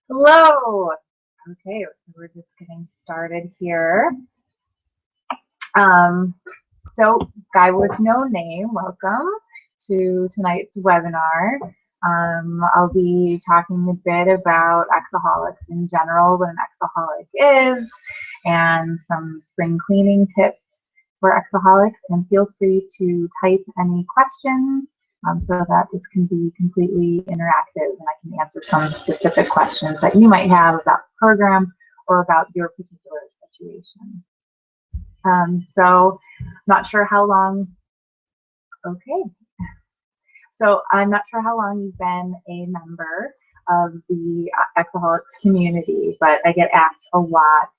Hello. Okay, so we're just getting started here. Um, so, guy with no name, welcome to tonight's webinar. I'll be talking a bit about exaholics in general, what an exaholic is, and some spring cleaning tips for exaholics. And feel free to type any questions so that this can be completely interactive and I can answer some specific questions that you might have about the program or about your particular situation. So not sure how long, okay. So I'm not sure how long you've been a member of the Exaholics community, but I get asked a lot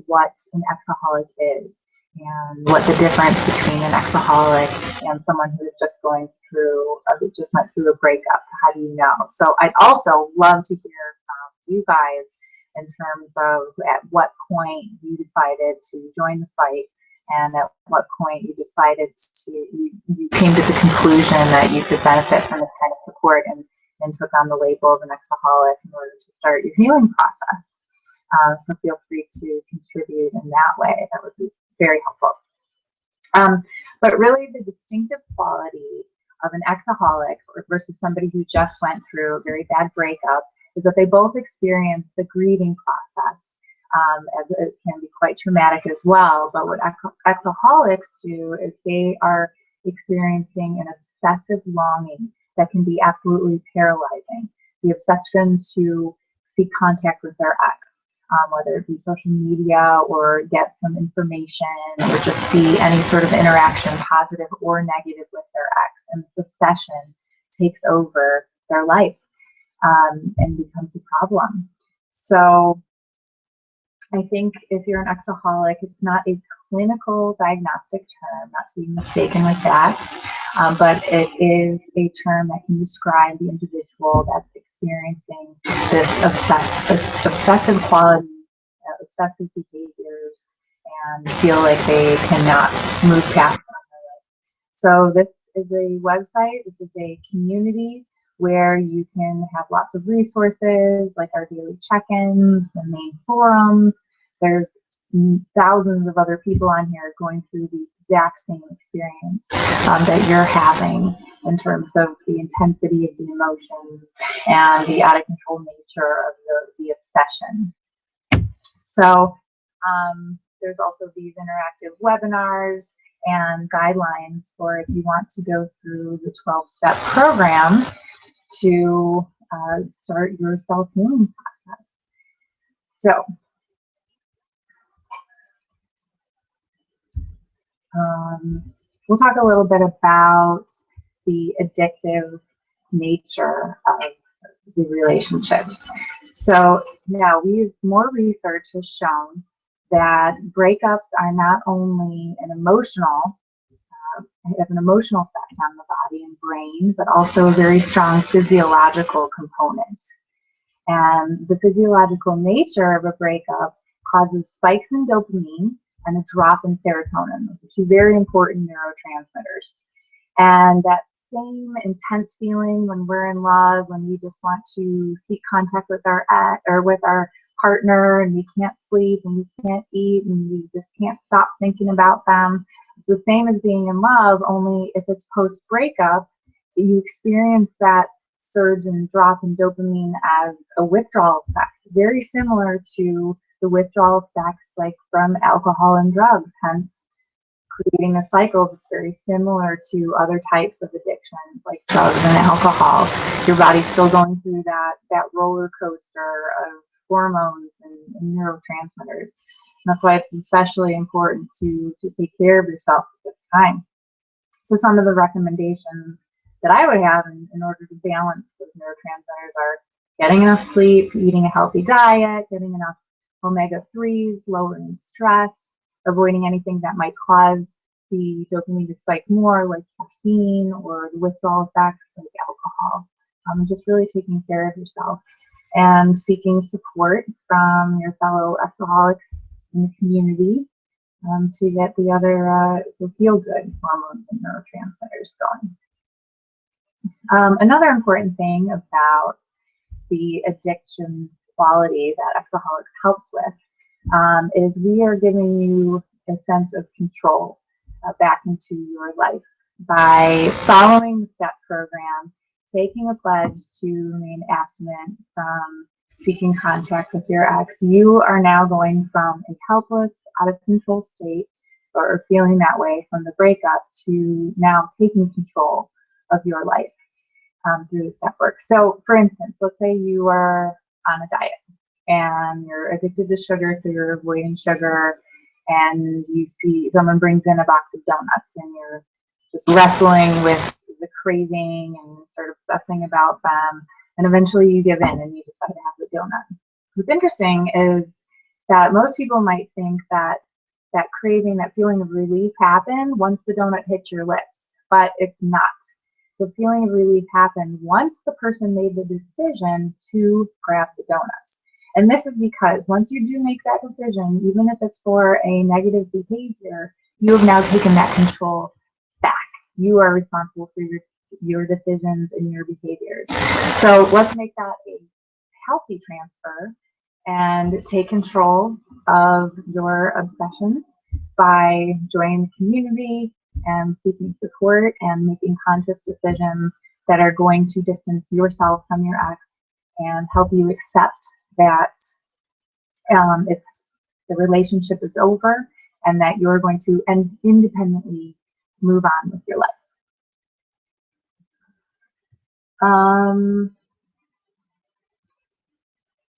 what an exaholic is and what the difference between an exaholic and someone who is just going through, who just went through a breakup. How do you know? So I'd also love to hear from you guys in terms of at what point you decided to join the fight and at what point you decided to, you came to the conclusion that you could benefit from this kind of support and took on the label of an exaholic in order to start your healing process. So feel free to contribute in that way. That would be very helpful. But really the distinctive quality of an exaholic versus somebody who just went through a very bad breakup is that they both experience the grieving process, as it can be quite traumatic as well. But what exaholics do is they are experiencing an obsessive longing that can be absolutely paralyzing. The obsession to seek contact with their ex, whether it be social media or get some information or just see any sort of interaction, positive or negative, with their ex. And this obsession takes over their life and becomes a problem. So I think if you're an exaholic, it's not a clinical diagnostic term, not to be mistaken with that, but it is a term that can describe the individual that's experiencing this obsessive quality, obsessive behaviors, and feel like they cannot move past them. So this is a website, this is a community where you can have lots of resources like our daily check-ins, the main forums. There's thousands of other people on here going through the exact same experience that you're having in terms of the intensity of the emotions and the out of control nature of the obsession. So there's also these interactive webinars and guidelines for if you want to go through the 12-step program to start your self-healing process. So, we'll talk a little bit about the addictive nature of the relationships. So now more research has shown that breakups are not only have an emotional effect on the body and brain, but also a very strong physiological component. And the physiological nature of a breakup causes spikes in dopamine and a drop in serotonin. Those are two very important neurotransmitters. And that same intense feeling when we're in love, when we just want to seek contact with our partner and we can't sleep and we can't eat and we just can't stop thinking about them. It's the same as being in love, only if it's post-breakup, you experience that surge and drop in dopamine as a withdrawal effect, very similar to the withdrawal effects like from alcohol and drugs, hence creating a cycle that's very similar to other types of addictions like drugs and alcohol. Your body's still going through that roller coaster of hormones and neurotransmitters. That's why it's especially important to take care of yourself at this time. So some of the recommendations that I would have in order to balance those neurotransmitters are getting enough sleep, eating a healthy diet, getting enough omega-3s, lowering stress, avoiding anything that might cause the dopamine to spike more, like caffeine or the withdrawal effects like alcohol. Just really taking care of yourself and seeking support from your fellow exaholics in the community to get the other the feel-good hormones and neurotransmitters going. Another important thing about the addiction quality that Exaholics helps with, is we are giving you a sense of control back into your life by following the STEP program, taking a pledge to remain abstinent from seeking contact with your ex. You are now going from a helpless, out of control state, or feeling that way from the breakup, to now taking control of your life through the step work. So for instance, let's say you are on a diet and you're addicted to sugar, so you're avoiding sugar, and you see someone brings in a box of donuts and you're just wrestling with the craving and you start obsessing about them, and eventually you give in and you decide to have the donut. What's interesting is that most people might think that that craving, that feeling of relief happened once the donut hits your lips, but it's not. The feeling of relief happened once the person made the decision to grab the donut. And this is because once you do make that decision, even if it's for a negative behavior, you have now taken that control back. You are responsible for your decisions and your behaviors. So let's make that a healthy transfer and take control of your obsessions by joining the community and seeking support and making conscious decisions that are going to distance yourself from your ex and help you accept that the relationship is over and that you're going to independently move on with your life.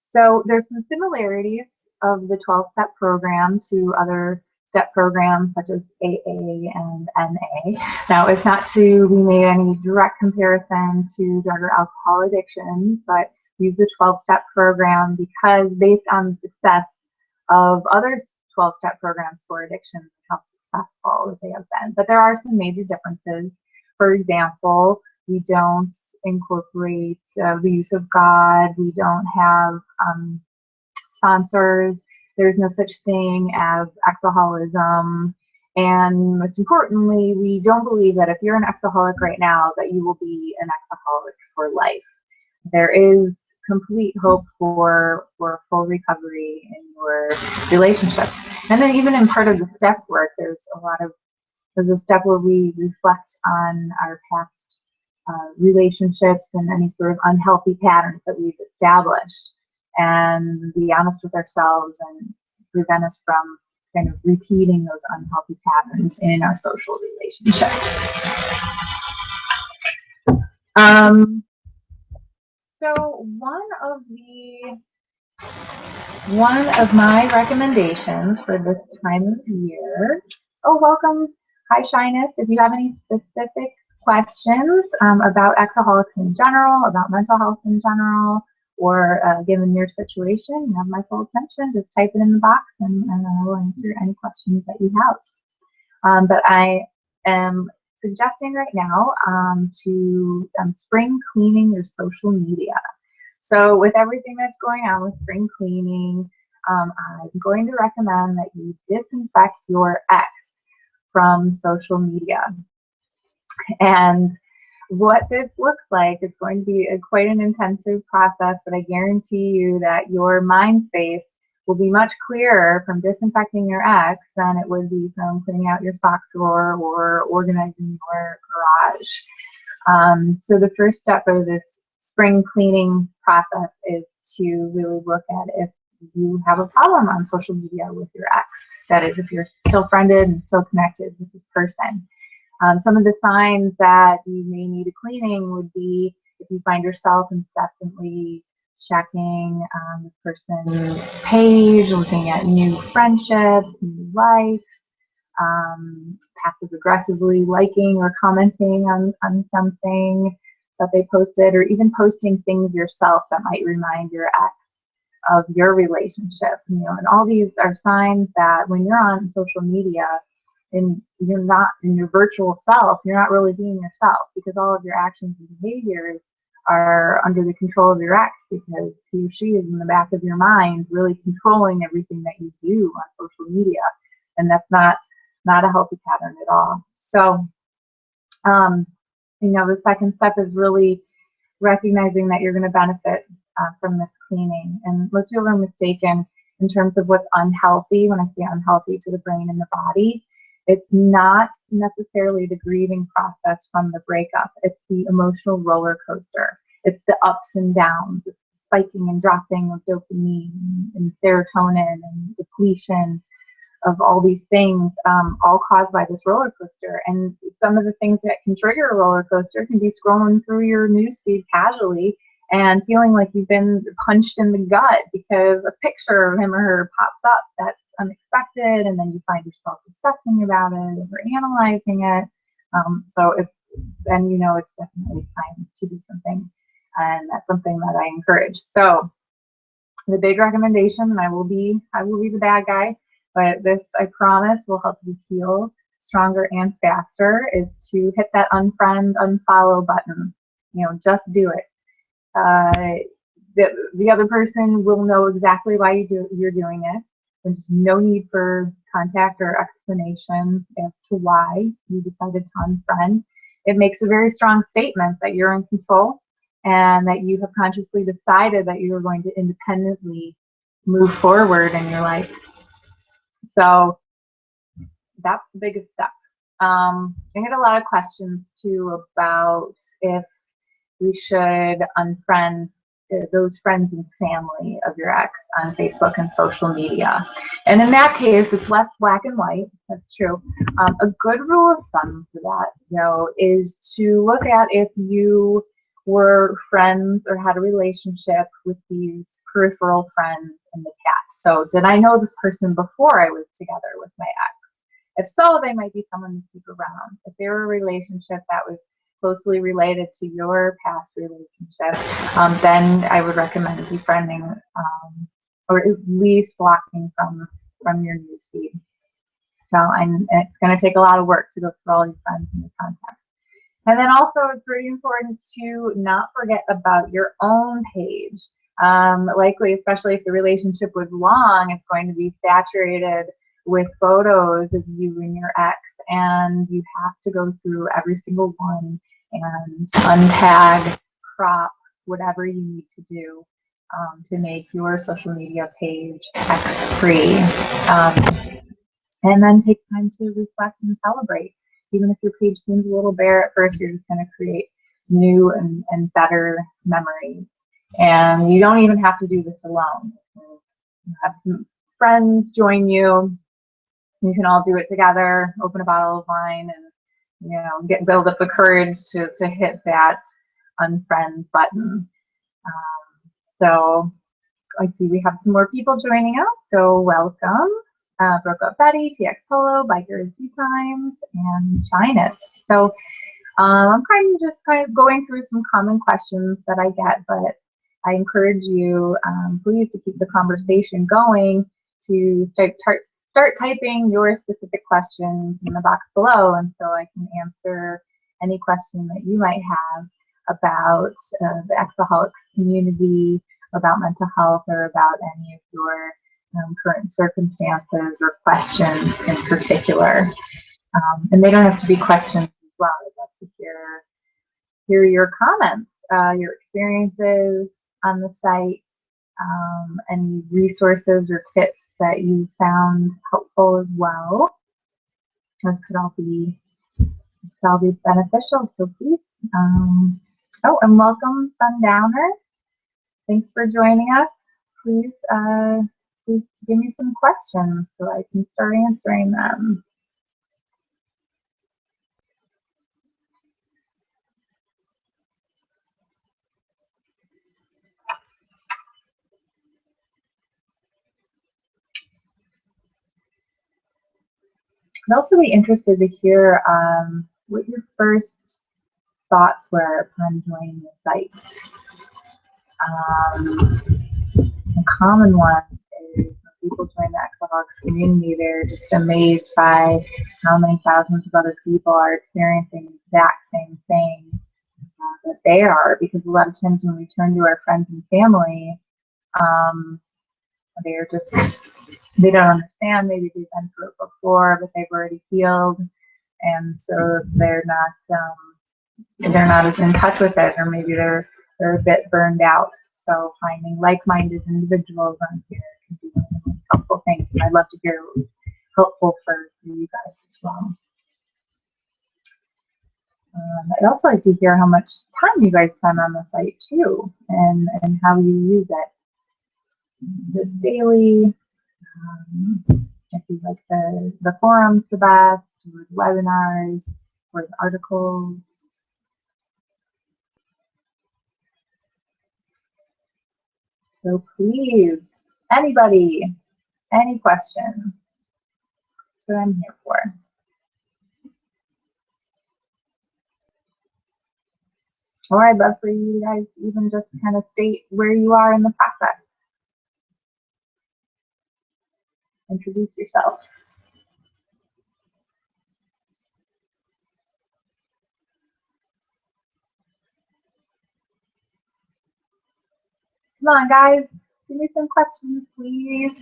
So there's some similarities of the 12-step program to other step programs such as AA and NA. Now, it's not to be made any direct comparison to drug or alcohol addictions, but use the 12-step program because based on the success of other 12-step programs for addictions, how successful they have been. But there are some major differences. For example, we don't incorporate the use of God. We don't have sponsors. There's no such thing as exaholism. And most importantly, we don't believe that if you're an exaholic right now, that you will be an exaholic for life. There is complete hope for full recovery in your relationships. And then even in part of the step work, there's a step where we reflect on our past relationships and any sort of unhealthy patterns that we've established and be honest with ourselves and prevent us from kind of repeating those unhealthy patterns in our social relationships. So one of my recommendations for this time of year, welcome, hi Shyness, if you have any specific questions about exaholics in general, about mental health in general, or given your situation, you have my full attention, just type it in the box and I will answer any questions that you have. But I am suggesting right now to spring cleaning your social media. So with everything that's going on with spring cleaning, I'm going to recommend that you disinfect your ex from social media. And what this looks like, it's going to be quite an intensive process, but I guarantee you that your mind space will be much clearer from disinfecting your ex than it would be from cleaning out your sock drawer or organizing your garage. So the first step of this spring cleaning process is to really look at if you have a problem on social media with your ex. That is, if you're still friended and still connected with this person. Some of the signs that you may need a cleaning would be if you find yourself incessantly checking the person's page, looking at new friendships, new likes, passive-aggressively liking or commenting on something that they posted, or even posting things yourself that might remind your ex of your relationship. And all these are signs that when you're on social media, and you're not in your virtual self, you're not really being yourself, because all of your actions and behaviors are under the control of your ex, because he or she is in the back of your mind really controlling everything that you do on social media, and that's not a healthy pattern at all. So the second step is really recognizing that you're going to benefit from this cleaning. And most people are mistaken in terms of what's unhealthy. When I say unhealthy to the brain and the body, it's not necessarily the grieving process from the breakup. It's the emotional roller coaster. It's the ups and downs, it's the spiking and dropping of dopamine and serotonin and depletion of all these things, all caused by this roller coaster. And some of the things that can trigger a roller coaster can be scrolling through your newsfeed casually and feeling like you've been punched in the gut because a picture of him or her pops up that's unexpected, and then you find yourself obsessing about it, over analyzing it. So then you know it's definitely time to do something, and that's something that I encourage. So the big recommendation, and I will be the bad guy, but this I promise will help you heal stronger and faster, is to hit that unfriend, unfollow button. You know, just do it. The other person will know exactly why you're doing it. There's no need for contact or explanation as to why you decided to unfriend. It makes a very strong statement that you're in control and that you have consciously decided that you are going to independently move forward in your life. So that's the biggest step. I get a lot of questions too about if we should unfriend those friends and family of your ex on Facebook and social media. And in that case, it's less black and white. That's true. A good rule of thumb for that, though, is to look at if you were friends or had a relationship with these peripheral friends in the past. So did I know this person before I was together with my ex? If so, they might be someone to keep around. If they were a relationship that was closely related to your past relationship, then I would recommend defriending or at least blocking from your newsfeed. So, and it's going to take a lot of work to go through all your friends and your contacts. And then also it's pretty important to not forget about your own page. Likely, especially if the relationship was long, it's going to be saturated with photos of you and your ex, and you have to go through every single one and untag, crop, whatever you need to do to make your social media page ex-free. And then take time to reflect and celebrate. Even if your page seems a little bare at first, you're just going to create new and better memories. And you don't even have to do this alone. You have some friends join you. You can all do it together, open a bottle of wine, and build up the courage to hit that unfriend button. So I see we have some more people joining us, so welcome. Broke Up Betty, TX Polo, Biker 2 times, and Shyness. So I'm kind of going through some common questions that I get, but I encourage you, please, to keep the conversation going, to start typing your specific questions in the box below, and so I can answer any question that you might have about the Exaholics community, about mental health, or about any of your current circumstances or questions in particular. And they don't have to be questions as well. I'd love to hear your comments, your experiences on the site, any resources or tips that you found helpful as well. This could all be beneficial. So please, and welcome, Sundowner. Thanks for joining us. Please give me some questions so I can start answering them. I'd also be interested to hear what your first thoughts were upon joining the site. A common one is when people join the Exaholics community, they're just amazed by how many thousands of other people are experiencing the exact same thing that they are, because a lot of times when we turn to our friends and family, they don't understand. Maybe they've been through it before, but they've already healed, and so they're not as in touch with it, or maybe they're a bit burned out. So finding like-minded individuals on here can be one of the most helpful things. And I'd love to hear what was helpful for you guys as well. I'd also like to hear how much time you guys spend on the site too, and how you use it. If it's daily, if you like the forums the best, or the webinars, or the articles. So please, anybody, any question? That's what I'm here for. Or I'd love for you guys to even just kind of state where you are in the process. Introduce yourself. Come on, guys. Give me some questions, please.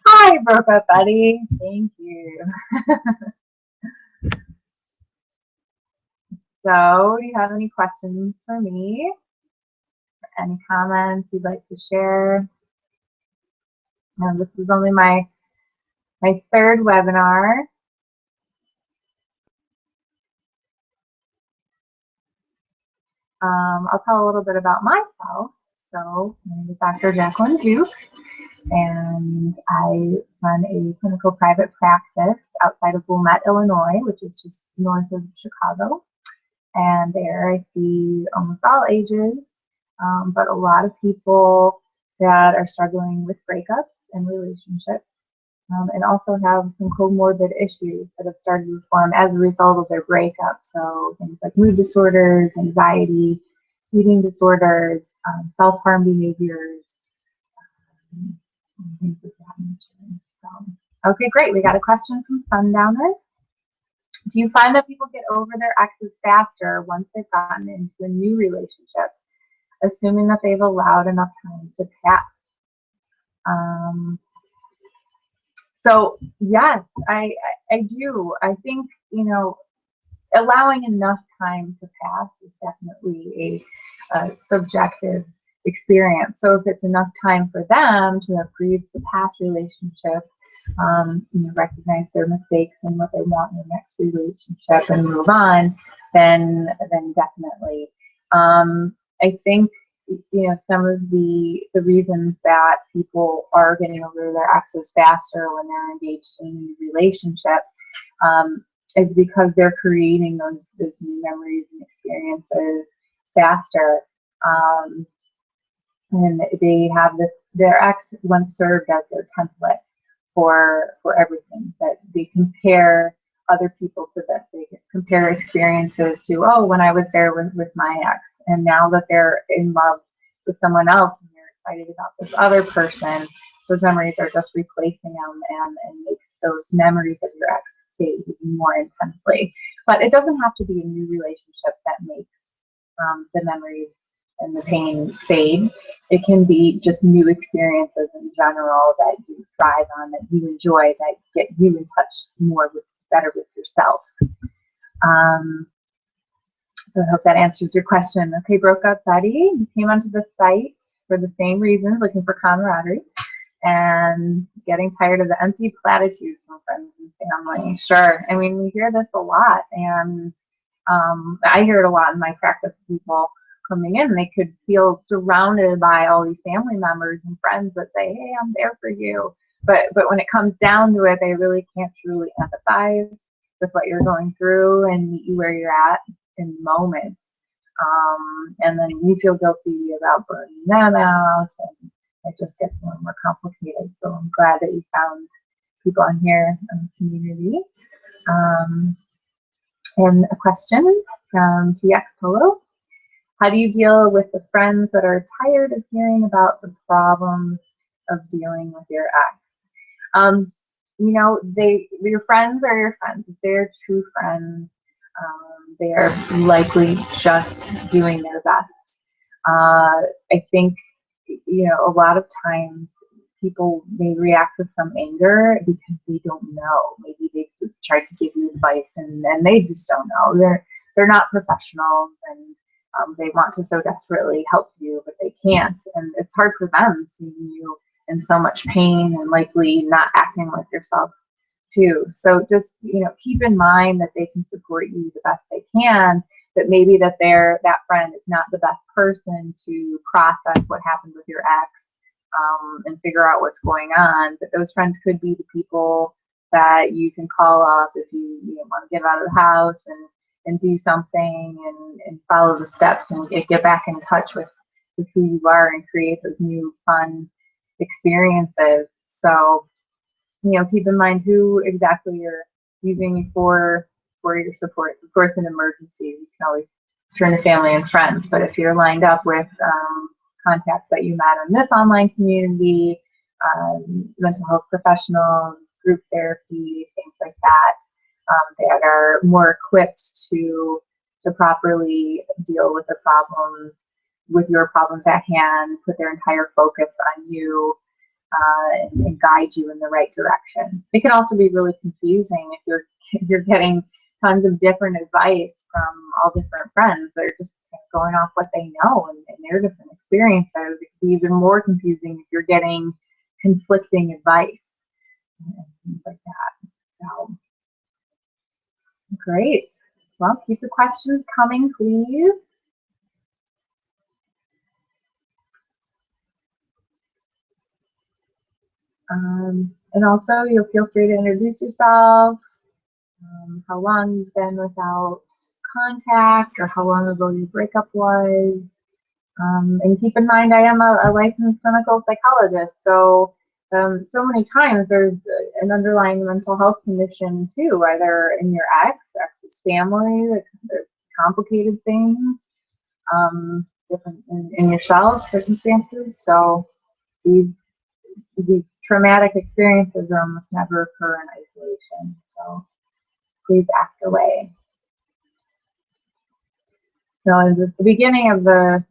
Hi, broke up buddy. Thank you. So, do you have any questions for me? Any comments you'd like to share? This is only my third webinar. I'll tell a little bit about myself. So, my name is Dr. Jacqueline Duke, and I run a clinical private practice outside of Wilmette, Illinois, which is just north of Chicago. And there I see almost all ages, but a lot of people that are struggling with breakups and relationships, and also have some comorbid issues that have started to form as a result of their breakup. So things like mood disorders, anxiety, eating disorders, self-harm behaviors, things of that nature. So, okay, great. We got a question from Sundowner. Do you find that people get over their exes faster once they've gotten into a new relationship, assuming that they've allowed enough time to pass? So yes, I do. I think, allowing enough time to pass is definitely a subjective experience. So if it's enough time for them to have grieved the past relationship, recognize their mistakes and what they want in the next relationship and move on, then definitely. I think, some of the reasons that people are getting over their exes faster when they're engaged in a new relationship is because they're creating those new memories and experiences faster. And they have their ex once served as their template for everything, that they compare other people to this. They compare experiences to, oh, when I was there with my ex, and now that they're in love with someone else and they're excited about this other person, those memories are just replacing them and makes those memories of your ex fade even more intensely. But it doesn't have to be a new relationship that makes the memories and the pain fade. It can be just new experiences in general that you thrive on, that you enjoy, that get you in touch better with yourself. So I hope that answers your question. Okay, broke up buddy, you came onto the site for the same reasons, looking for camaraderie and getting tired of the empty platitudes from friends and family. Sure, I mean, we hear this a lot, and I hear it a lot in my practice. People coming in, they could feel surrounded by all these family members and friends that say, hey, I'm there for you. But when it comes down to it, they really can't truly empathize with what you're going through and meet you where you're at in the moment. And then you feel guilty about burning them out, and it just gets more and more complicated. So I'm glad that you found people on here in the community. And a question from TX Polo. How do you deal with the friends that are tired of hearing about the problems of dealing with your ex? Your friends are your friends. If they're true friends, they are likely just doing their best. I think, a lot of times people may react with some anger because they don't know. Maybe they've tried to give you advice and they just don't know. They're not professionals, and they want to so desperately help you, but they can't. And it's hard for them seeing you in so much pain and likely not acting like yourself too. So just, keep in mind that they can support you the best they can, but maybe that that friend is not the best person to process what happened with your ex, and figure out what's going on. But those friends could be the people that you can call up if you want to get out of the house and do something and follow the steps and get back in touch with who you are and create those new fun experiences. So, keep in mind who exactly you're using for your supports. Of course, in emergencies, you can always turn to family and friends. But if you're lined up with contacts that you met in this online community, mental health professionals, group therapy, things like that are more equipped to properly deal with with your problems at hand, put their entire focus on you, and guide you in the right direction. It can also be really confusing if you're getting tons of different advice from all different friends. They're just going off what they know and their different experiences. It can be even more confusing if you're getting conflicting advice and things like that. So, great. Well, keep the questions coming, please. And also, you'll feel free to introduce yourself, how long you've been without contact, or how long ago your breakup was. And keep in mind, I am a licensed clinical psychologist, so so many times there's an underlying mental health condition too, either in your ex's family, like complicated things, different in yourself, circumstances. So these traumatic experiences are almost never occur in isolation. So please ask away. So in the beginning of the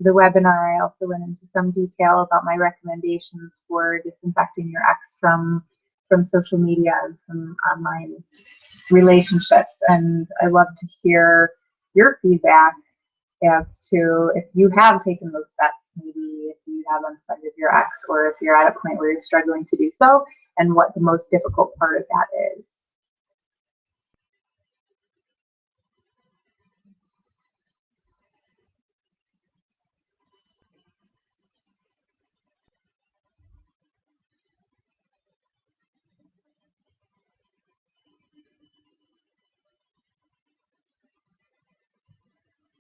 webinar, I also went into some detail about my recommendations for disinfecting your ex from social media and from online relationships. And I love to hear your feedback as to if you have taken those steps, maybe if you have unfriended your ex, or if you're at a point where you're struggling to do so, and what the most difficult part of that is.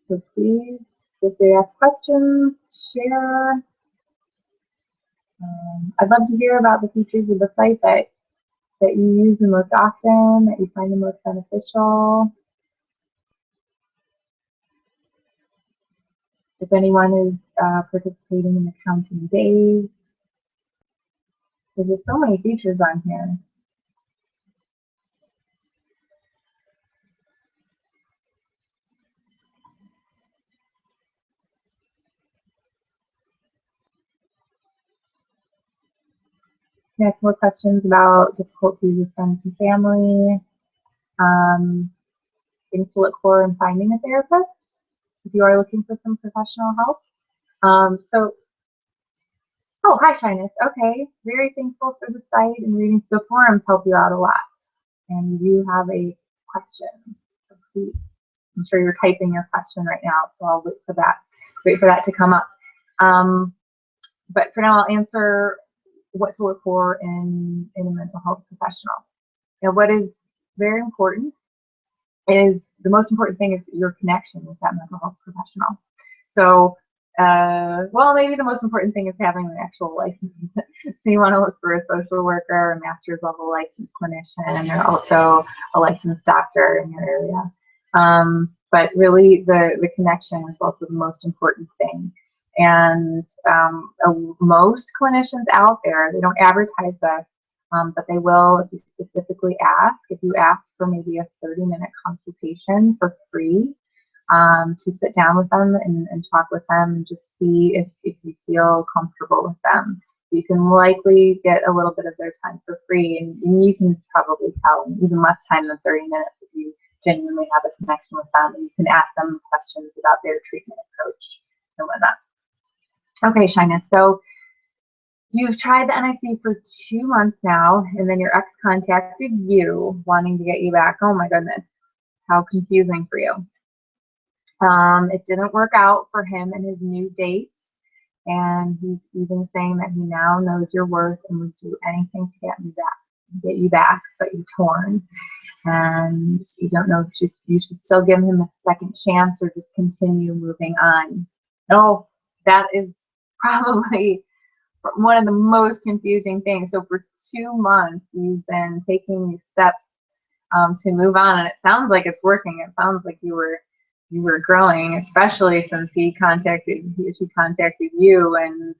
So please, if you have questions, share. I'd love to hear about the features of the site that you use the most often, that you find the most beneficial. If anyone is participating in the counting days. There's just so many features on here. You can ask more questions about difficulties with friends and family. Things to look for in finding a therapist if you are looking for some professional help. Oh, hi, Shyness. Okay, very thankful for the site, and reading the forums help you out a lot. And you have a question, so please, I'm sure you're typing your question right now, so I'll wait for that to come up. But for now, I'll answer what to look for in a mental health professional. Now, what is very important is the most important thing is your connection with that mental health professional. So, well, maybe the most important thing is having an actual license. So you want to look for a social worker, a master's level licensed clinician, or also a licensed doctor in your area. But really, the connection is also the most important thing. And most clinicians out there, they don't advertise this, but they will if you specifically ask. If you ask for maybe a 30-minute consultation for free, to sit down with them and talk with them and just see if you feel comfortable with them. You can likely get a little bit of their time for free, and you can probably tell in even less time than 30 minutes if you genuinely have a connection with them, and you can ask them questions about their treatment approach and whatnot. Okay, Shyness, so you've tried the NIC for 2 months now, and then your ex contacted you wanting to get you back. Oh my goodness, how confusing for you. It didn't work out for him and his new date, and he's even saying that he now knows your worth and would do anything to get you back, but you're torn, and you don't know if you should still give him a second chance or just continue moving on. Oh, that is probably one of the most confusing things. So for 2 months, you've been taking these steps to move on, and it sounds like it's working. It sounds like you were growing, especially since he or she contacted you, and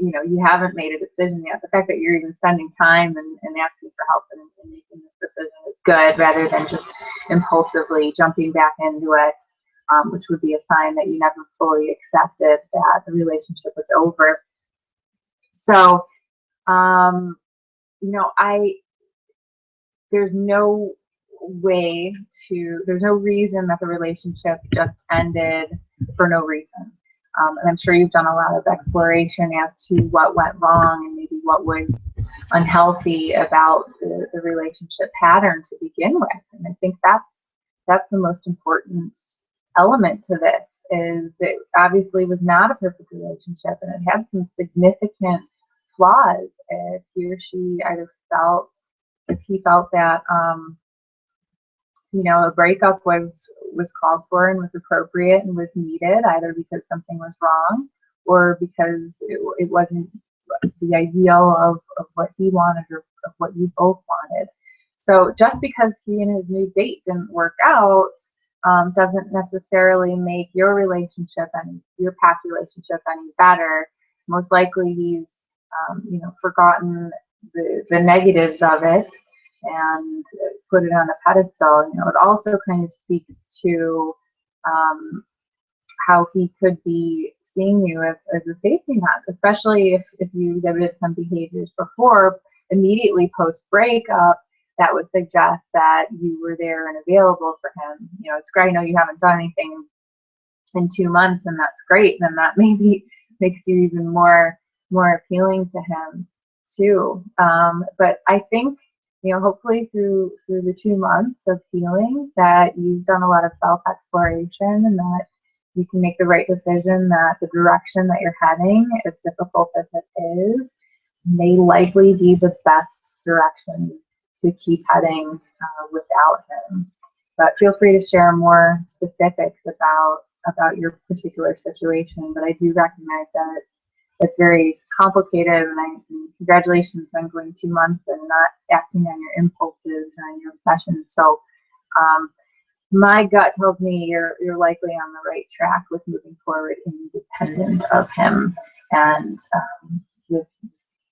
you haven't made a decision yet. The fact that you're even spending time and asking for help and making this decision is good, rather than just impulsively jumping back into it, which would be a sign that you never fully accepted that the relationship was over. So, there's no reason that the relationship just ended for no reason. And I'm sure you've done a lot of exploration as to what went wrong and maybe what was unhealthy about the relationship pattern to begin with. And I think that's the most important element to this, is it obviously was not a perfect relationship, and it had some significant flaws. If he or she if he felt that a breakup was called for and was appropriate and was needed, either because something was wrong or because it wasn't the ideal of what he wanted or of what you both wanted. So just because he and his new date didn't work out doesn't necessarily make your past relationship any better. Most likely he's forgotten the negatives of it and put it on a pedestal. It also kind of speaks to how he could be seeing you as a safety net, especially if you exhibited some behaviors before, immediately post breakup, that would suggest that you were there and available for him. It's great. I know you haven't done anything in 2 months, and that's great. Then that maybe makes you even more appealing to him too. But I think, hopefully through the 2 months of healing, that you've done a lot of self-exploration, and that you can make the right decision that the direction that you're heading, as difficult as it is, may likely be the best direction to keep heading without him. But feel free to share more specifics about your particular situation. But I do recognize that it's very complicated, and congratulations on going 2 months and not acting on your impulses and your obsessions. So my gut tells me you're likely on the right track with moving forward independent of him, and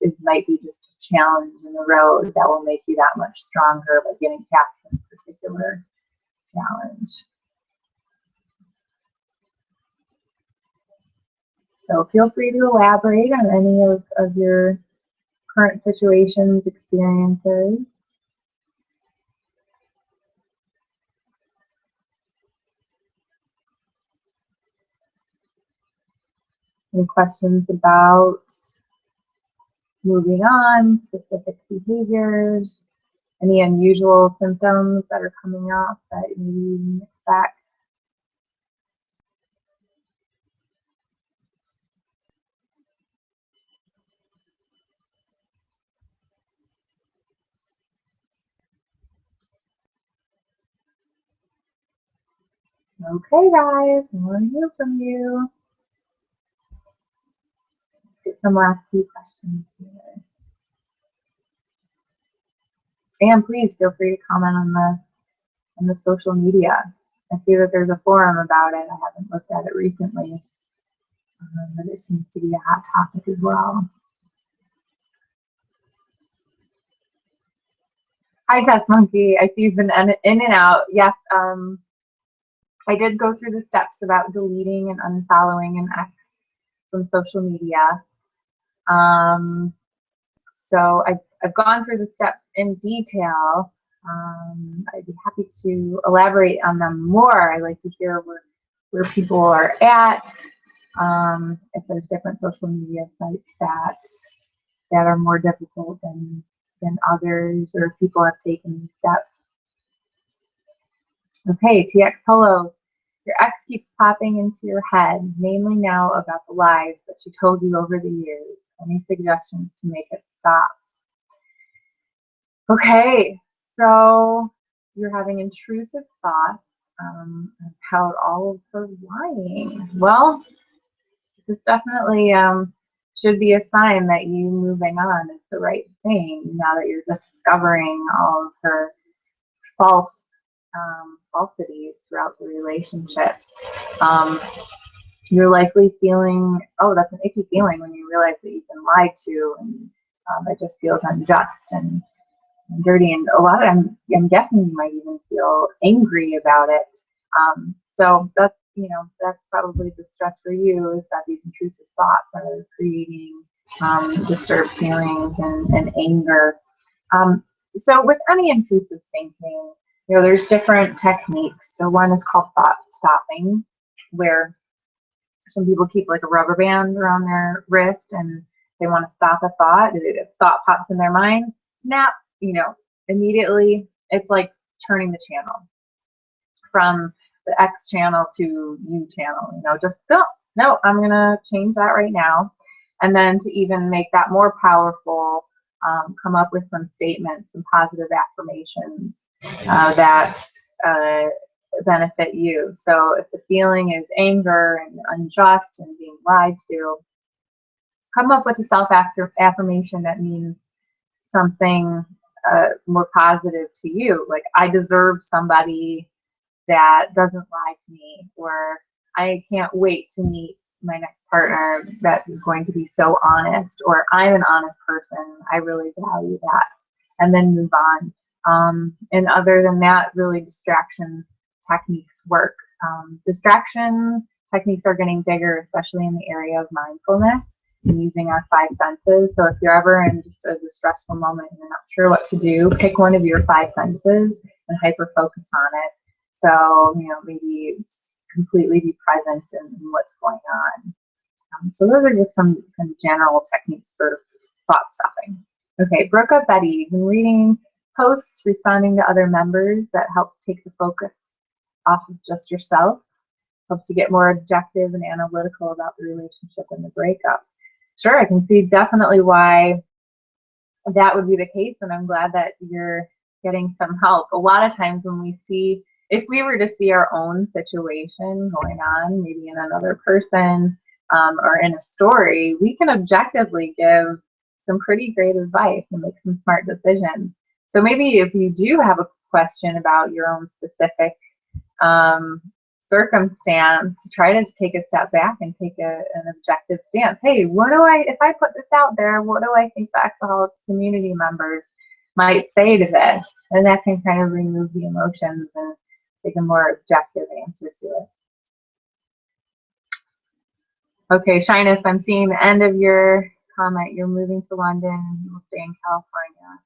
it might be just a challenge in the road that will make you that much stronger by getting past this particular challenge. So feel free to elaborate on any of your current situations, experiences. Any questions about moving on, specific behaviors, any unusual symptoms that are coming up that you didn't expect? Okay, guys, I want to hear from you. Let's get some last few questions here. And please feel free to comment on the social media. I see that there's a forum about it. I haven't looked at it recently, but it seems to be a hot topic as well. Hi, Test Monkey. I see you've been in and out. Yes, I did go through the steps about deleting and unfollowing an ex from social media. So I've gone through the steps in detail. I'd be happy to elaborate on them more. I like to hear where people are at. If there's different social media sites that are more difficult than others, or if people have taken these steps. Okay, TX Polo. Your ex keeps popping into your head, mainly now about the lies that she told you over the years. Any suggestions to make it stop? Okay, so you're having intrusive thoughts about all of her lying. Well, this definitely should be a sign that you moving on is the right thing now that you're discovering all of her falsities throughout the relationships. You're likely feeling, oh, that's an icky feeling when you realize that you've been lied to, and it just feels unjust and dirty. And a lot of, I'm guessing you might even feel angry about it. So that's probably the stress for you, is that these intrusive thoughts are creating disturbed feelings and anger. So with any intrusive thinking, there's different techniques. So one is called thought stopping, where some people keep like a rubber band around their wrist and they want to stop a thought. If thought pops in their mind, snap, immediately it's like turning the channel from the X channel to U channel. Just no, I'm going to change that right now. And then to even make that more powerful, come up with some statements, some positive affirmations that benefit you. So if the feeling is anger and unjust and being lied to, come up with a self-affirmation that means something more positive to you. Like, I deserve somebody that doesn't lie to me, or I can't wait to meet my next partner that is going to be so honest, or I'm an honest person, I really value that, and then move on. And other than that, really distraction techniques work. Distraction techniques are getting bigger, especially in the area of mindfulness and using our five senses. So if you're ever in just a distressful moment and you're not sure what to do, pick one of your five senses and hyper focus on it. So, maybe just completely be present in what's going on. So those are just some kind of general techniques for thought stopping. Okay, Broke Up Betty. You've been reading posts, responding to other members. That helps take the focus off of just yourself. Helps you get more objective and analytical about the relationship and the breakup. Sure, I can see definitely why that would be the case, and I'm glad that you're getting some help. A lot of times when if we were to see our own situation going on, maybe in another person or in a story, we can objectively give some pretty great advice and make some smart decisions. So maybe if you do have a question about your own specific circumstance, try to take a step back and take an objective stance. Hey, if I put this out there, what do I think the Exaholics community members might say to this? And that can kind of remove the emotions and take a more objective answer to it. Okay, Shyness, I'm seeing the end of your comment. You're moving to London, you will stay in California,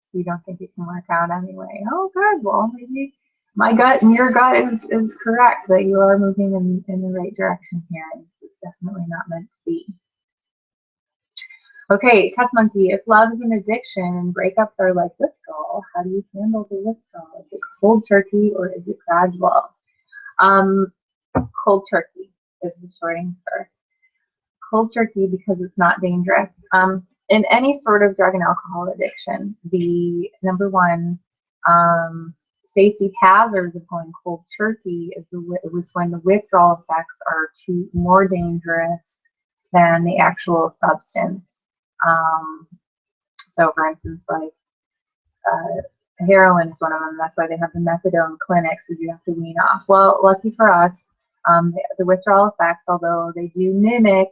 so you don't think it can work out anyway. Oh, good. Well, maybe my gut and your gut is correct, that you are moving in the right direction here, and it's definitely not meant to be. Okay, Tough Monkey. If love is an addiction and breakups are like withdrawal, how do you handle the withdrawal? Is it cold turkey or is it gradual? Cold turkey is the short answer. Cold turkey because it's not dangerous. In any sort of drug and alcohol addiction, the number one safety hazards of going cold turkey was when the withdrawal effects are more dangerous than the actual substance. So for instance, like heroin is one of them. That's why they have the methadone clinics, so you have to wean off. Well, lucky for us, the withdrawal effects, although they do mimic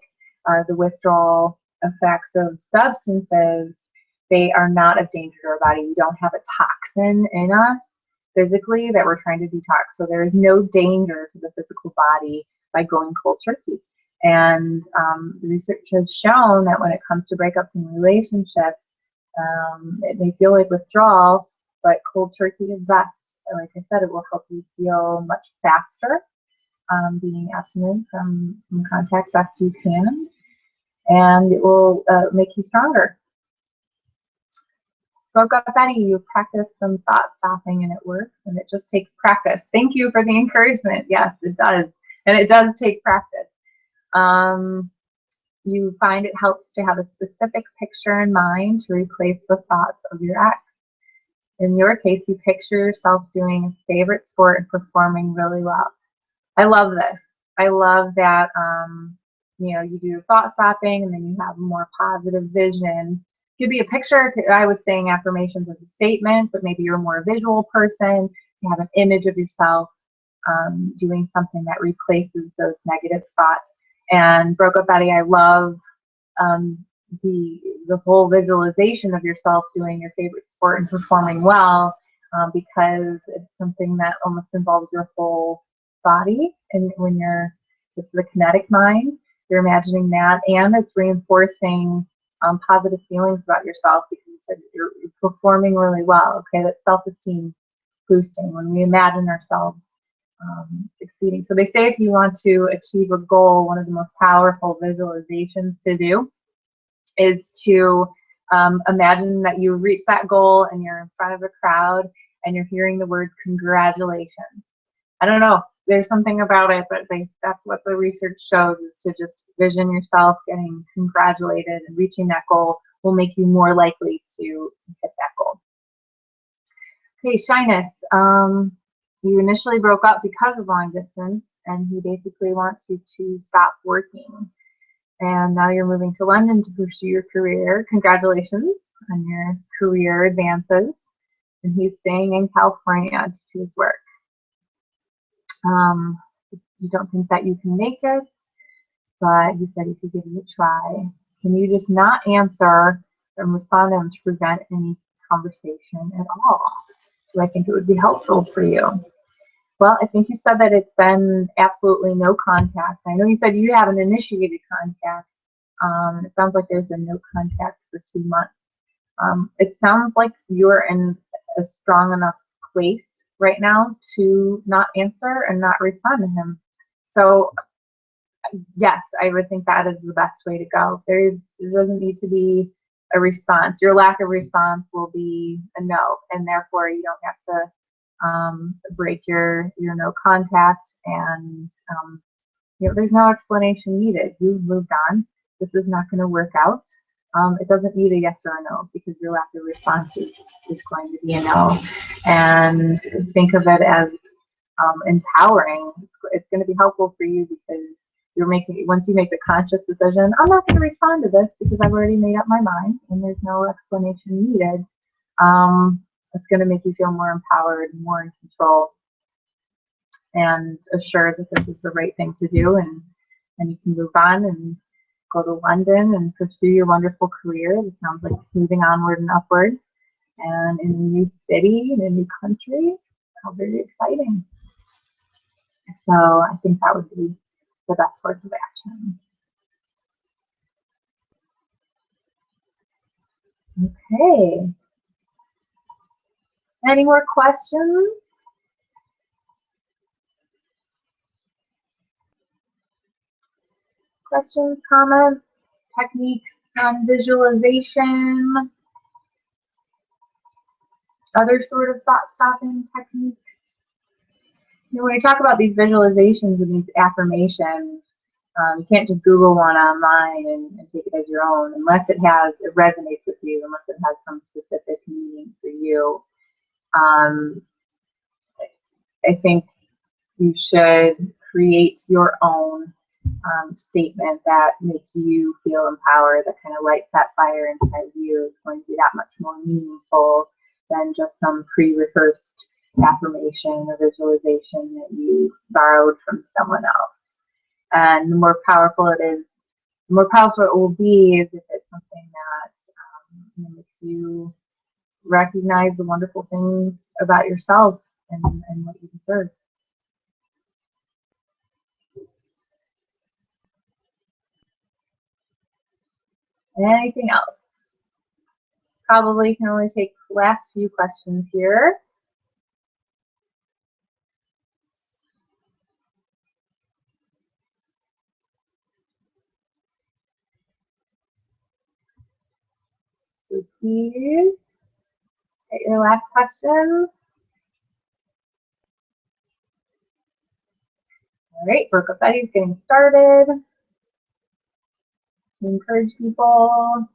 the withdrawal effects of substances, they are not of danger to our body. We don't have a toxin in us physically that we're trying to detox. So there is no danger to the physical body by going cold turkey. And research has shown that when it comes to breakups in relationships, it may feel like withdrawal, but cold turkey is best. Like I said, it will help you heal much faster, being abstinent from contact best you can, and it will make you stronger. Broke up Betty, you practice some thought stopping and it works, and it just takes practice. Thank you for the encouragement. Yes, it does. And it does take practice. You find it helps to have a specific picture in mind to replace the thoughts of your ex. In your case, you picture yourself doing a favorite sport and performing really well. I love this. I love that, you do thought stopping and then you have a more positive vision. It could be a picture. I was saying affirmations as a statement, but maybe you're a more visual person. You have an image of yourself doing something that replaces those negative thoughts. And Broke Up Betty, I love the whole visualization of yourself doing your favorite sport and performing well, because it's something that almost involves your whole body. And when you're with the kinetic mind, you're imagining that, and it's reinforcing positive feelings about yourself because you said you're performing really well. Okay, that's self-esteem boosting when we imagine ourselves succeeding. So they say if you want to achieve a goal, one of the most powerful visualizations to do is to imagine that you reach that goal and you're in front of a crowd and you're hearing the word congratulations. I don't know, there's something about it, but that's what the research shows, is to just vision yourself getting congratulated, and reaching that goal will make you more likely to hit that goal. Okay, shyness. You initially broke up because of long distance, and he basically wants you to stop working. And now you're moving to London to pursue your career. Congratulations on your career advances. And he's staying in California to do his work. You don't think that you can make it, but he said he could give it a try. Can you just not answer and respond to him to prevent any conversation at all? Do I think it would be helpful for you? Well, I think you said that it's been absolutely no contact. I know you said you haven't initiated contact. It sounds like there's been no contact for 2 months. It sounds like you're in a strong enough place right now to not answer and not respond to him. So yes, I would think that is the best way to go. There doesn't need to be a response. Your lack of response will be a no, and therefore you don't have to break your no contact, and there's no explanation needed. You've moved on. This is not going to work out. It doesn't need a yes or a no, because your lack of response is going to be a no. And think of it as empowering. It's going to be helpful for you, because once you make the conscious decision, I'm not going to respond to this because I've already made up my mind and there's no explanation needed. It's going to make you feel more empowered and more in control, and assured that this is the right thing to do, and you can move on and go to London and pursue your wonderful career. It sounds like it's moving onward and upward, and in a new city, in a new country. How very exciting. So I think that would be the best course of action. Okay. Any more questions? Questions, comments, techniques on visualization, other sort of thought-stopping techniques? When you talk about these visualizations and these affirmations, you can't just Google one online and take it as your own, unless it resonates with you, unless it has some specific meaning for you. I think you should create your own statement that makes you feel empowered, that kind of lights that fire inside you. It's going to be that much more meaningful than just some pre-rehearsed affirmation or visualization that you borrowed from someone else. And the more powerful it is, the more powerful it will be if it's something that makes you recognize the wonderful things about yourself and what you deserve. Anything else? Probably can only take last few questions here. So please get your last questions. All right, workup buddies getting started. Encourage people.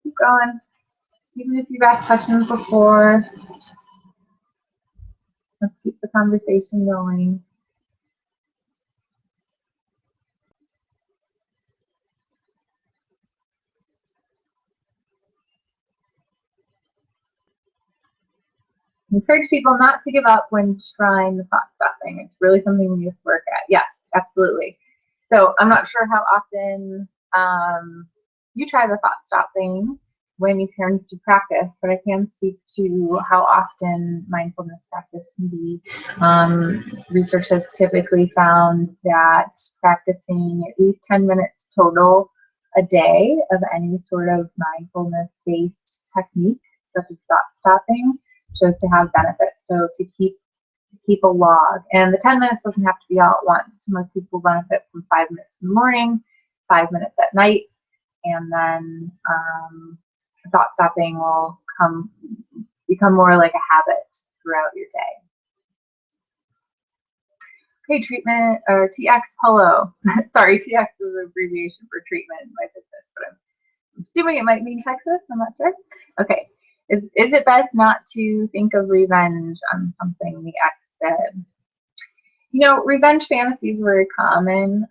Keep going. Even if you've asked questions before, let's keep the conversation going. Encourage people not to give up when trying the thought stopping. It's really something we have to work at. Yes, absolutely. So I'm not sure how often you try the thought stopping when you turn to practice, but I can speak to how often mindfulness practice can be. Research has typically found that practicing at least 10 minutes total a day of any sort of mindfulness-based technique, such as thought stopping, shows to have benefits. So to keep a log, and the 10 minutes doesn't have to be all at once. Most people benefit from 5 minutes in the morning, 5 minutes at night, and then thought stopping will become more like a habit throughout your day. Okay, treatment or TX Hello. Sorry, TX is an abbreviation for treatment in my business, but I'm assuming it might mean Texas. I'm not sure. Okay. Is it best not to think of revenge on something the ex did? You know, revenge fantasies were common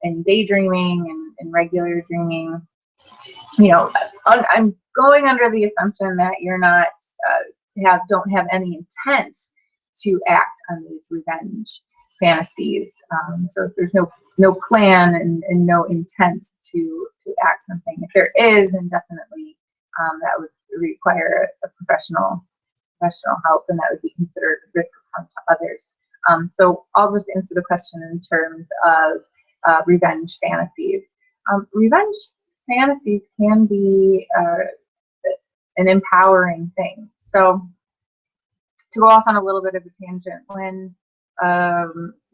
in daydreaming and regular dreaming. You know, I'm going under the assumption that you're not don't have any intent to act on these revenge fantasies. So if there's no plan and no intent to act something, if there is, then definitely that would require a professional help, and that would be considered a risk of harm to others. So I'll just answer the question in terms of revenge fantasies. Revenge fantasies can be an empowering thing. So to go off on a little bit of a tangent, when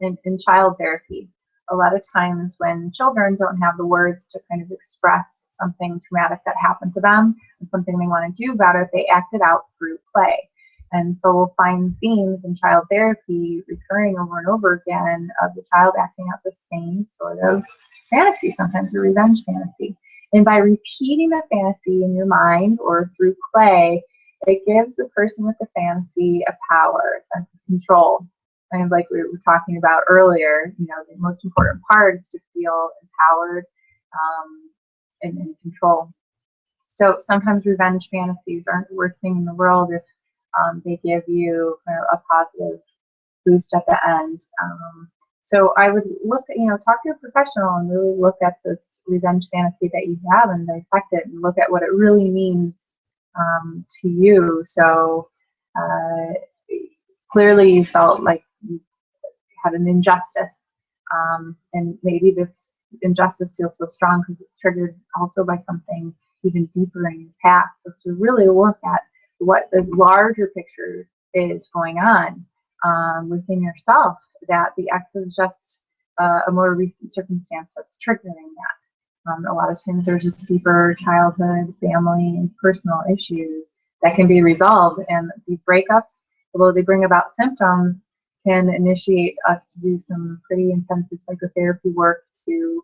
in child therapy, a lot of times when children don't have the words to kind of express something traumatic that happened to them and something they want to do about it, they act it out through play. And so we'll find themes in child therapy recurring over and over again of the child acting out the same sort of fantasy, sometimes a revenge fantasy. And by repeating the fantasy in your mind or through play, it gives the person with the fantasy a power, a sense of control. And like we were talking about earlier, you know, the most important part is to feel empowered and in control. So sometimes revenge fantasies aren't the worst thing in the world if they give you a positive boost at the end. So I would talk to a professional and really look at this revenge fantasy that you have and dissect it and look at what it really means to you. So clearly you felt like you had an injustice, and maybe this injustice feels so strong because it's triggered also by something even deeper in your past. So to really look at what the larger picture is going on within yourself, that the ex is just a more recent circumstance that's triggering that. A lot of times there's just deeper childhood, family, and personal issues that can be resolved. And these breakups, although they bring about symptoms, can initiate us to do some pretty intensive psychotherapy work to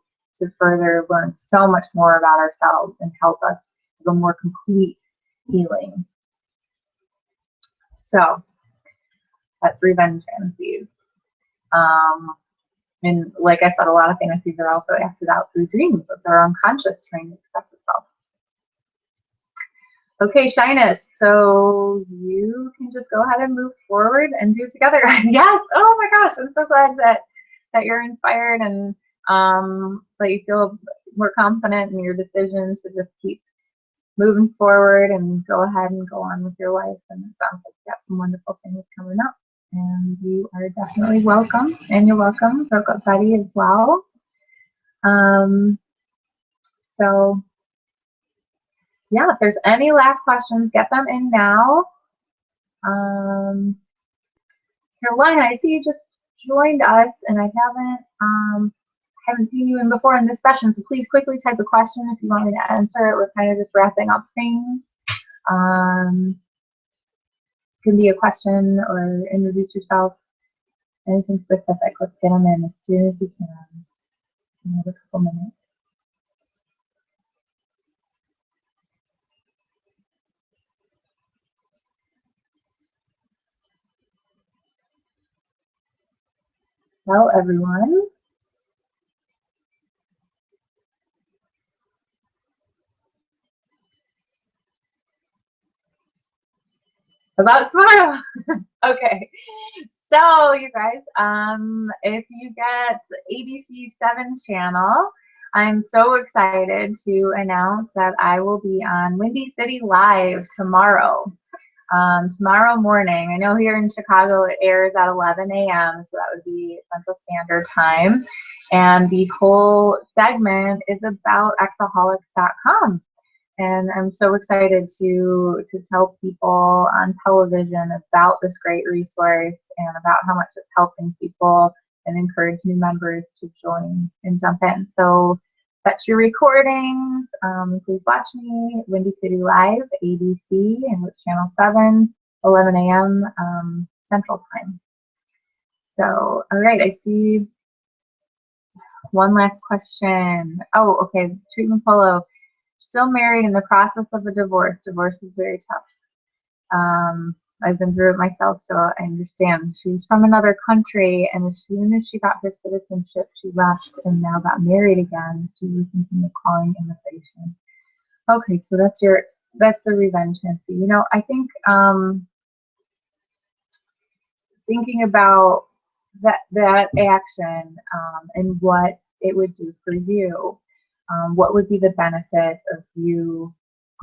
further learn so much more about ourselves and help us have a more complete healing. So that's revenge fantasies. And like I said, a lot of fantasies are also acted out through dreams. It's our unconscious trying to express itself. Okay, Shyness, so you can just go ahead and move forward and do it together. Yes, oh my gosh, I'm so glad that you're inspired and that you feel more confident in your decision to just keep moving forward and go ahead and go on with your life. And it sounds like you got some wonderful things coming up. And you are definitely welcome. And you're welcome, Broke Up Betty, as well. So, yeah, if there's any last questions, get them in now. Carolina, I see you just joined us, and I haven't seen you in before in this session, so please quickly type a question if you want me to answer it. We're kind of just wrapping up things. Can be a question or introduce yourself, anything specific. Let's get them in as soon as you can. We have a couple minutes. Tell everyone. About tomorrow. Okay, so you guys, if you get ABC 7 channel, I'm so excited to announce that I will be on Windy City Live tomorrow. Tomorrow morning. I know here in Chicago it airs at 11 a.m., so that would be Central Standard Time. And the whole segment is about exaholics.com. And I'm so excited to tell people on television about this great resource and about how much it's helping people and encourage new members to join and jump in. So set your recordings. Please watch me, Windy City Live, ABC, and it's channel 7, 11 a.m. Central Time. So, all right, I see one last question. Oh, okay, treatment polo. Still married in the process of a divorce. Divorce is very tough. I've been through it myself, so I understand. She's from another country, and as soon as she got her citizenship, she left and now got married again. She was thinking of calling immigration. Okay, so that's the revenge fantasy. You know, I think thinking about that action and what it would do for you. What would be the benefit of you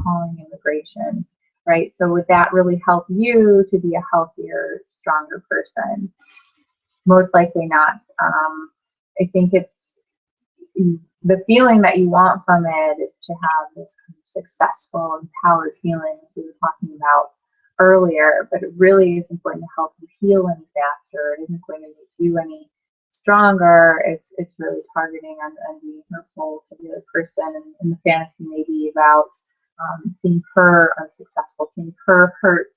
calling immigration, right? So would that really help you to be a healthier, stronger person? Most likely not. I think it's the feeling that you want from it is to have this kind of successful, empowered feeling we were talking about earlier, but it really is important to help you heal any faster. It isn't going to make you any stronger. It's really targeting on being hurtful to the other person, and the fantasy may be about seeing her unsuccessful, seeing her hurt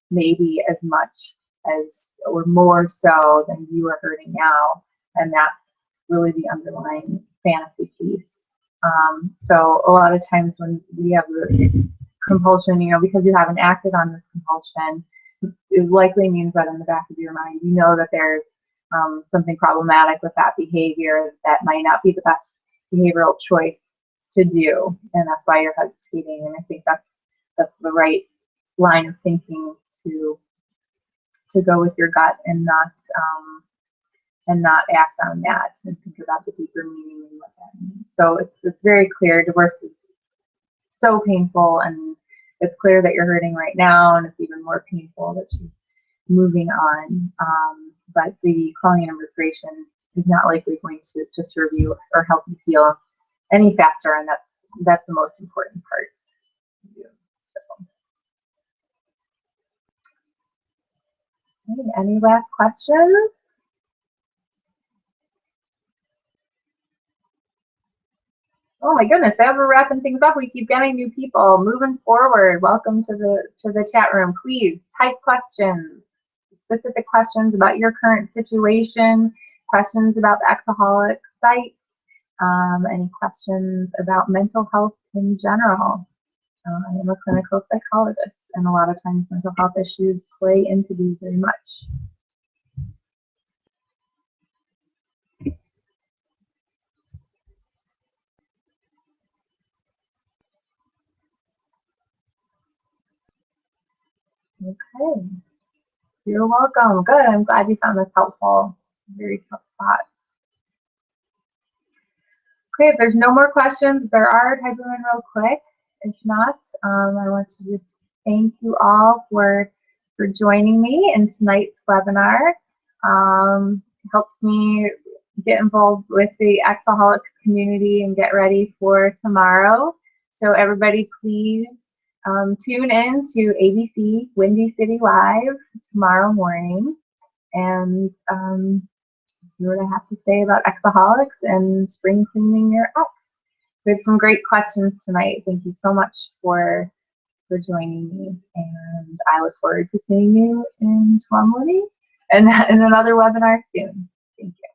maybe as much as or more so than you are hurting now, and that's really the underlying fantasy piece. So a lot of times when we have the compulsion, you know, because you haven't acted on this compulsion, it likely means that in the back of your mind, you know that there's something problematic with that behavior that might not be the best behavioral choice to do, and that's why you're hesitating. And I think that's the right line of thinking to go with your gut and not act on that and think about the deeper meaning and what that means. So it's very clear. Divorce is so painful, and it's clear that you're hurting right now, and it's even more painful that she's moving on. But the calling immigration is not likely going to serve you or help you heal any faster, and that's the most important part. So, okay, any last questions? Oh my goodness, as we're wrapping things up, we keep getting new people. Moving forward, welcome to the chat room. Please type questions, specific questions about your current situation, questions about the Exaholic site, any questions about mental health in general. I am a clinical psychologist, and a lot of times mental health issues play into these very much. Okay. You're welcome. Good. I'm glad you found this helpful. Very tough spot. Okay, if there's no more questions, there are, type them in real quick. If not, I want to just thank you all for for joining me in tonight's webinar. Helps me get involved with the Exaholics community and get ready for tomorrow. So everybody please tune in to ABC Windy City Live tomorrow morning and see what I have to say about Exaholics and spring cleaning your ex. We have some great questions tonight. Thank you so much for joining me, and I look forward to seeing you in tomorrow morning and in another webinar soon. Thank you.